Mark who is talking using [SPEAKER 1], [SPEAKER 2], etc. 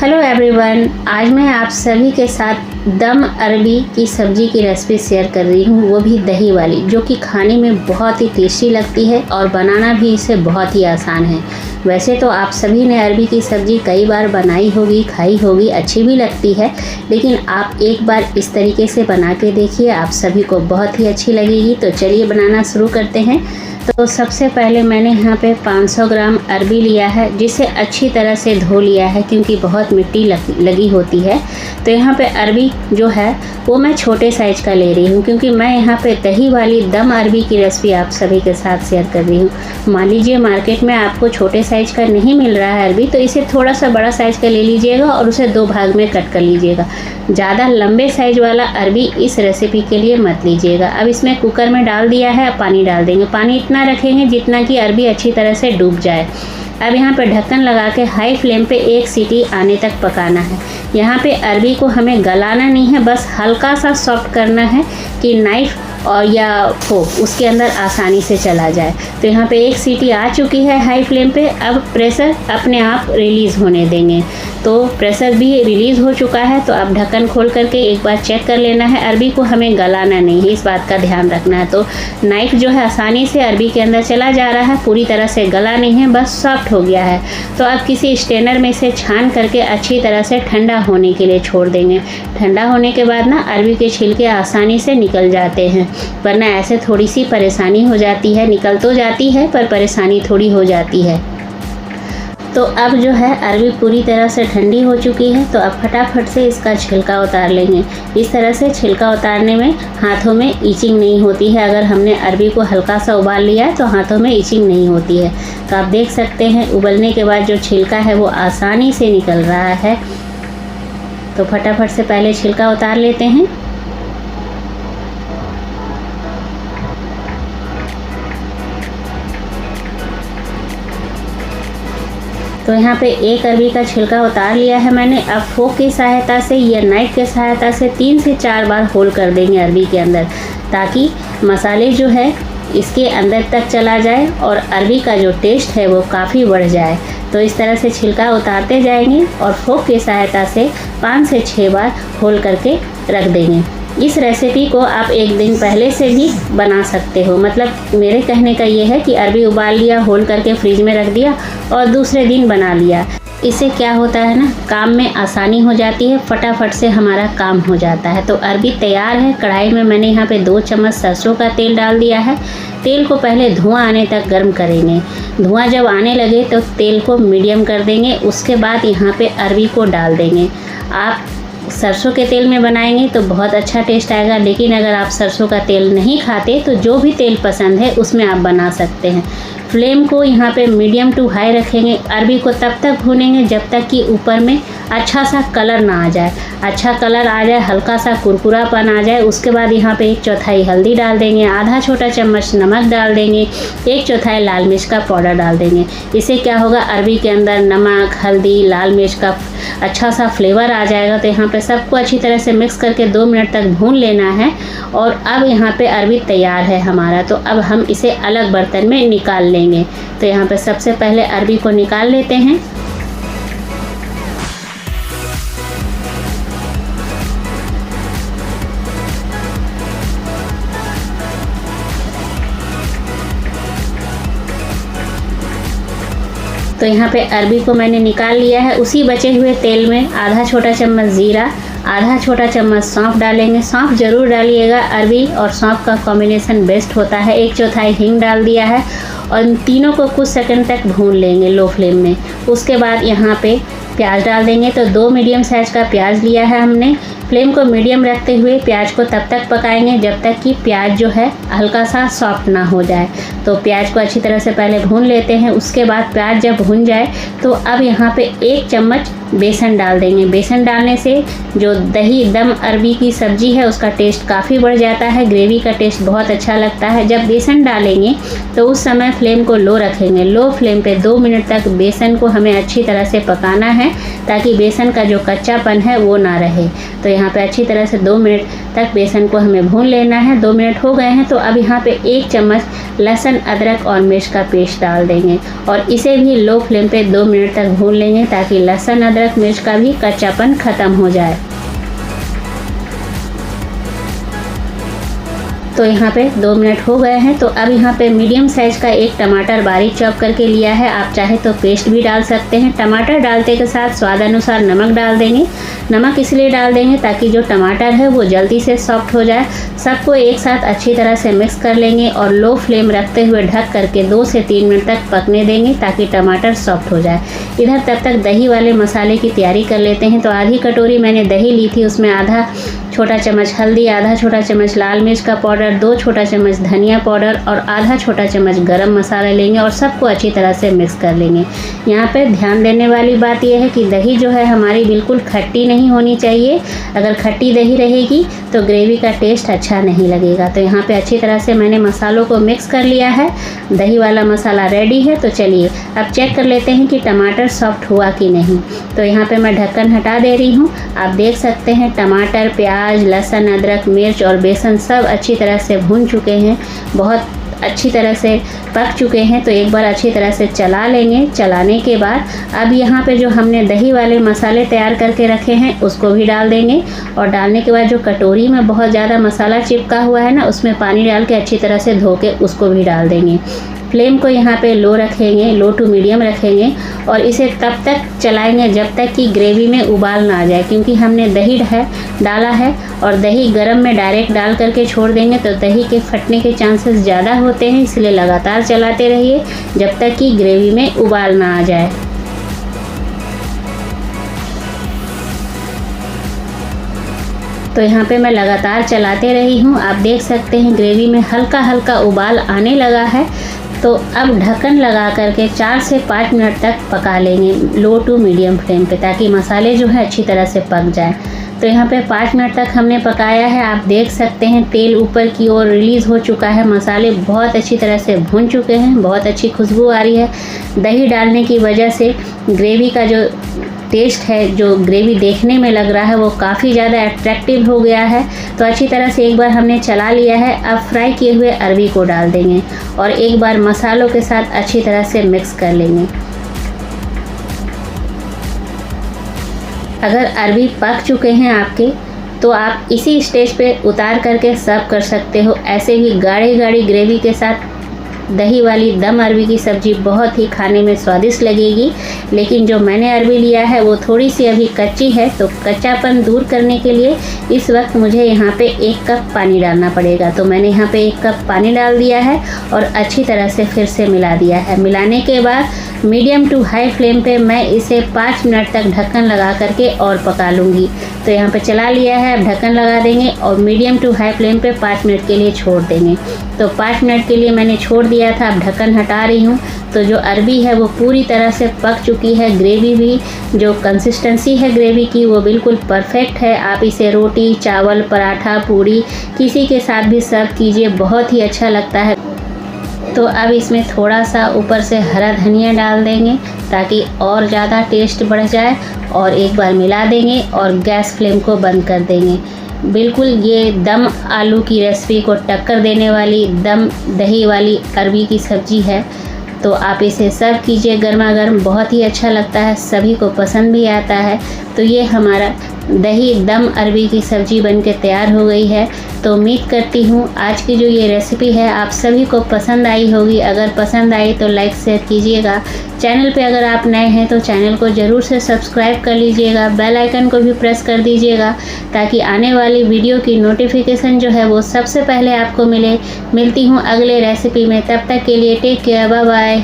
[SPEAKER 1] Hello everyone, आज मैं आप सभी के साथ दम अरबी की सब्ज़ी की रेसिपी शेयर कर रही हूँ, वो भी दही वाली, जो कि खाने में बहुत ही टेस्टी लगती है और बनाना भी इसे बहुत ही आसान है। वैसे तो आप सभी ने अरबी की सब्ज़ी कई बार बनाई होगी, खाई होगी, अच्छी भी लगती है, लेकिन आप एक बार इस तरीके से बना के देखिए, आप सभी को बहुत ही अच्छी लगेगी। तो चलिए बनाना शुरू करते हैं। तो सबसे पहले मैंने यहाँ पे 500 ग्राम अरबी लिया है, जिसे अच्छी तरह से धो लिया है क्योंकि बहुत मिट्टी लगी होती है। तो यहाँ पे अरबी जो है वो मैं छोटे साइज़ का ले रही हूँ, क्योंकि मैं यहाँ पे दही वाली दम अरबी की रेसिपी आप सभी के साथ शेयर कर रही हूँ। मान लीजिए मार्केट में आपको छोटे साइज़ का नहीं मिल रहा है अरबी, तो इसे थोड़ा सा बड़ा साइज़ का ले लीजिएगा और उसे 2 भाग में कट कर लीजिएगा। ज़्यादा लंबे साइज़ वाला अरबी इस रेसिपी के लिए मत लीजिएगा। अब इसमें कुकर में डाल दिया है, पानी डाल देंगे। पानी इतना रखेंगे जितना कि अरबी अच्छी तरह से डूब जाए। अब यहाँ पर ढक्कन लगा के हाई फ्लेम पे 1 सीटी आने तक पकाना है। यहाँ पे अरबी को हमें गलाना नहीं है, बस हल्का सा सॉफ्ट करना है कि नाइफ़ और या फोक उसके अंदर आसानी से चला जाए। तो यहाँ पे 1 सीटी आ चुकी है हाई फ्लेम पे। अब प्रेशर अपने आप रिलीज़ होने देंगे। तो प्रेशर भी रिलीज़ हो चुका है। तो अब ढक्कन खोल करके एक बार चेक कर लेना है। अरबी को हमें गलाना नहीं है, इस बात का ध्यान रखना है। तो नाइफ़ जो है आसानी से अरबी के अंदर चला जा रहा है, पूरी तरह से गला नहीं है, बस सॉफ्ट हो गया है। तो अब किसी स्ट्रेनर में से छान करके अच्छी तरह से ठंडा होने के लिए छोड़ देंगे। ठंडा होने के बाद ना अरबी के छिलके आसानी से निकल जाते हैं, वरना ऐसे थोड़ी सी परेशानी हो जाती है। निकल तो जाती है पर परेशानी थोड़ी हो जाती है। तो अब जो है अरबी पूरी तरह से ठंडी हो चुकी है। तो अब फटाफट से इसका छिलका उतार लेंगे। इस तरह से छिलका उतारने में हाथों में ईचिंग नहीं होती है। अगर हमने अरबी को हल्का सा उबाल लिया है तो हाथों में ईचिंग नहीं होती है। तो आप देख सकते हैं उबलने के बाद जो छिलका है वो आसानी से निकल रहा है। तो फटाफट से पहले छिलका उतार लेते हैं। तो यहाँ पे 1 अरबी का छिलका उतार लिया है मैंने। अब फोक की सहायता से या नाइफ की सहायता से 3 से 4 बार होल कर देंगे अरबी के अंदर, ताकि मसाले जो है इसके अंदर तक चला जाए और अरबी का जो टेस्ट है वो काफ़ी बढ़ जाए। तो इस तरह से छिलका उतारते जाएंगे और फोक की सहायता से 5 से 6 बार होल करके रख देंगे। इस रेसिपी को आप 1 दिन पहले से भी बना सकते हो। मतलब मेरे कहने का ये है कि अरबी उबाल लिया, होल करके फ्रिज में रख दिया और दूसरे दिन बना लिया। इससे क्या होता है ना, काम में आसानी हो जाती है, फटाफट से हमारा काम हो जाता है। तो अरबी तैयार है। कढ़ाई में मैंने यहाँ पे 2 चम्मच सरसों का तेल डाल दिया है। तेल को पहले धुआं आने तक गर्म करेंगे। धुआं जब आने लगे तो तेल को मीडियम कर देंगे। उसके बाद यहाँ पे अरबी को डाल देंगे। आप सरसों के तेल में बनाएंगे तो बहुत अच्छा टेस्ट आएगा, लेकिन अगर आप सरसों का तेल नहीं खाते तो जो भी तेल पसंद है उसमें आप बना सकते हैं। फ्लेम को यहाँ पे मीडियम टू हाई रखेंगे। अरबी को तब तक भूनेंगे जब तक कि ऊपर में अच्छा सा कलर ना आ जाए। अच्छा कलर आ जाए, हल्का सा कुरकुरापन आ जाए, उसके बाद यहाँ पे 1/4 हल्दी डाल देंगे, आधा छोटा चम्मच नमक डाल देंगे, 1/4 लाल मिर्च का पाउडर डाल देंगे। इससे क्या होगा, अरबी के अंदर नमक, हल्दी, लाल मिर्च का अच्छा सा फ्लेवर आ जाएगा। तो यहाँ पे सबको अच्छी तरह से मिक्स करके 2 मिनट तक भून लेना है। और अब यहाँ पे अरबी तैयार है हमारा। तो अब हम इसे अलग बर्तन में निकाल लेंगे। तो यहाँ पे सबसे पहले अरबी को निकाल लेते हैं। तो यहाँ पे अरबी को मैंने निकाल लिया है। उसी बचे हुए तेल में आधा छोटा चम्मच ज़ीरा, आधा छोटा चम्मच सौंफ डालेंगे। सौंफ ज़रूर डालिएगा, अरबी और सौंफ का कॉम्बिनेशन बेस्ट होता है। 1/4 हींग डाल दिया है और इन तीनों को कुछ सेकंड तक भून लेंगे लो फ्लेम में। उसके बाद यहाँ पे प्याज डाल देंगे। तो 2 मीडियम साइज़ का प्याज लिया है हमने। फ्लेम को मीडियम रखते हुए प्याज को तब तक पकाएंगे जब तक कि प्याज जो है हल्का सा सॉफ्ट ना हो जाए। तो प्याज को अच्छी तरह से पहले भून लेते हैं। उसके बाद प्याज जब भून जाए तो अब यहाँ पे 1 चम्मच बेसन डाल देंगे। बेसन डालने से जो दही दम अरबी की सब्ज़ी है उसका टेस्ट काफ़ी बढ़ जाता है, ग्रेवी का टेस्ट बहुत अच्छा लगता है। जब बेसन डालेंगे तो उस समय फ्लेम को लो रखेंगे। लो फ्लेम पे 2 मिनट तक बेसन को हमें अच्छी तरह से पकाना है, ताकि बेसन का जो कच्चापन है वो ना रहे। तो यहाँ पे अच्छी तरह से 2 मिनट तक बेसन को हमें भून लेना है। 2 मिनट हो गए हैं। तो अब यहाँ पे 1 चम्मच लहसुन, अदरक और मिर्च का पेस्ट डाल देंगे और इसे भी लो फ्लेम पे 2 मिनट तक भून लेंगे ताकि लहसुन, अदरक, मिर्च का भी कच्चापन ख़त्म हो जाए। तो यहाँ पे 2 मिनट हो गए हैं। तो अब यहाँ पे मीडियम साइज़ का एक टमाटर बारीक चॉप करके लिया है। आप चाहे तो पेस्ट भी डाल सकते हैं। टमाटर डालते के साथ स्वाद अनुसार नमक डाल देंगे। नमक इसलिए डाल देंगे ताकि जो टमाटर है वो जल्दी से सॉफ्ट हो जाए। सबको एक साथ अच्छी तरह से मिक्स कर लेंगे और लो फ्लेम रखते हुए ढक करके 2 से 3 मिनट तक पकने देंगे ताकि टमाटर सॉफ्ट हो जाए। इधर तब तक दही वाले मसाले की तैयारी कर लेते हैं। तो आधी कटोरी मैंने दही ली थी, उसमें आधा छोटा चम्मच हल्दी, आधा छोटा चम्मच लाल मिर्च का पाउडर, 2 छोटा चम्मच धनिया पाउडर और आधा छोटा चम्मच गरम मसाला लेंगे और सबको अच्छी तरह से मिक्स कर लेंगे। यहाँ पे ध्यान देने वाली बात यह है कि दही जो है हमारी बिल्कुल खट्टी नहीं होनी चाहिए। अगर खट्टी दही रहेगी तो ग्रेवी का टेस्ट अच्छा नहीं लगेगा। तो यहाँ पे अच्छी तरह से मैंने मसालों को मिक्स कर लिया है। दही वाला मसाला रेडी है। तो चलिए अब चेक कर लेते हैं कि टमाटर सॉफ्ट हुआ कि नहीं। तो यहाँ पे मैं ढक्कन हटा दे रही हूँ। आप देख सकते हैं टमाटर, प्याज, लहसुन, अदरक, मिर्च और बेसन सब अच्छी तरह से भून चुके हैं, बहुत अच्छी तरह से पक चुके हैं। तो एक बार अच्छी तरह से चला लेंगे। चलाने के बाद अब यहाँ पे जो हमने दही वाले मसाले तैयार करके रखे हैं उसको भी डाल देंगे और डालने के बाद जो कटोरी में बहुत ज़्यादा मसाला चिपका हुआ है ना, उसमें पानी डाल के अच्छी तरह से धो के उसको भी डाल देंगे। फ्लेम को यहाँ पे लो रखेंगे, लो टू मीडियम रखेंगे और इसे तब तक चलाएंगे जब तक कि ग्रेवी में उबाल ना आ जाए, क्योंकि हमने दही डाला है और दही गरम में डायरेक्ट डाल करके छोड़ देंगे तो दही के फटने के चांसेस ज़्यादा होते हैं। इसलिए लगातार चलाते रहिए जब तक कि ग्रेवी में उबाल ना आ जाए। तो यहाँ पे मैं लगातार चलाते रही हूँ। आप देख सकते हैं ग्रेवी में हल्का हल्का उबाल आने लगा है। तो अब ढक्कन लगा करके 4 से 5 मिनट तक पका लेंगे लो टू मीडियम फ्लेम पे, ताकि मसाले जो है अच्छी तरह से पक जाए। तो यहाँ पे 5 मिनट तक हमने पकाया है। आप देख सकते हैं तेल ऊपर की ओर रिलीज़ हो चुका है। मसाले बहुत अच्छी तरह से भून चुके हैं, बहुत अच्छी खुशबू आ रही है। दही डालने की वजह से ग्रेवी का जो टेस्ट है, जो ग्रेवी देखने में लग रहा है, वो काफ़ी ज़्यादा अट्रैक्टिव हो गया है। तो अच्छी तरह से एक बार हमने चला लिया है। अब फ्राई किए हुए अरबी को डाल देंगे और एक बार मसालों के साथ अच्छी तरह से मिक्स कर लेंगे। अगर अरबी पक चुके हैं आपके तो आप इसी स्टेज पे उतार करके सर्व कर सकते हो। ऐसे ही गाढ़ी गाढ़ी ग्रेवी के साथ दही वाली दम अरबी की सब्ज़ी बहुत ही खाने में स्वादिष्ट लगेगी। लेकिन जो मैंने अरबी लिया है वो थोड़ी सी अभी कच्ची है, तो कच्चापन दूर करने के लिए इस वक्त मुझे यहाँ पे 1 कप पानी डालना पड़ेगा। तो मैंने यहाँ पे 1 कप पानी डाल दिया है और अच्छी तरह से फिर से मिला दिया है। मिलाने के बाद मीडियम टू हाई फ्लेम पे मैं इसे 5 मिनट तक ढक्कन लगा करके और पका लूँगी। तो यहाँ पे चला लिया है। अब ढक्कन लगा देंगे और मीडियम टू हाई फ्लेम पे 5 मिनट के लिए छोड़ देंगे। तो 5 मिनट के लिए मैंने छोड़ दिया था। अब ढक्कन हटा रही हूँ। तो जो अरबी है वो पूरी तरह से पक चुकी है। ग्रेवी भी, जो कंसिस्टेंसी है ग्रेवी की, वो बिल्कुल परफेक्ट है। आप इसे रोटी, चावल, पराठा, पूड़ी किसी के साथ भी सर्व कीजिए, बहुत ही अच्छा लगता है। तो अब इसमें थोड़ा सा ऊपर से हरा धनिया डाल देंगे ताकि और ज़्यादा टेस्ट बढ़ जाए और एक बार मिला देंगे और गैस फ्लेम को बंद कर देंगे। बिल्कुल ये दम आलू की रेसिपी को टक्कर देने वाली दम दही वाली अरबी की सब्ज़ी है। तो आप इसे सर्व कीजिए गर्मा गर्म, बहुत ही अच्छा लगता है, सभी को पसंद भी आता है। तो ये हमारा दही दम अरबी की सब्ज़ी बनके तैयार हो गई है। तो उम्मीद करती हूँ आज की जो ये रेसिपी है आप सभी को पसंद आई होगी। अगर पसंद आई तो लाइक शेयर कीजिएगा। चैनल पे अगर आप नए हैं तो चैनल को ज़रूर से सब्सक्राइब कर लीजिएगा। बेल आइकन को भी प्रेस कर दीजिएगा ताकि आने वाली वीडियो की नोटिफिकेशन जो है वो सबसे पहले आपको मिले। मिलती हूँ अगले रेसिपी में, तब तक के लिए टेक केयर, बाय बाय।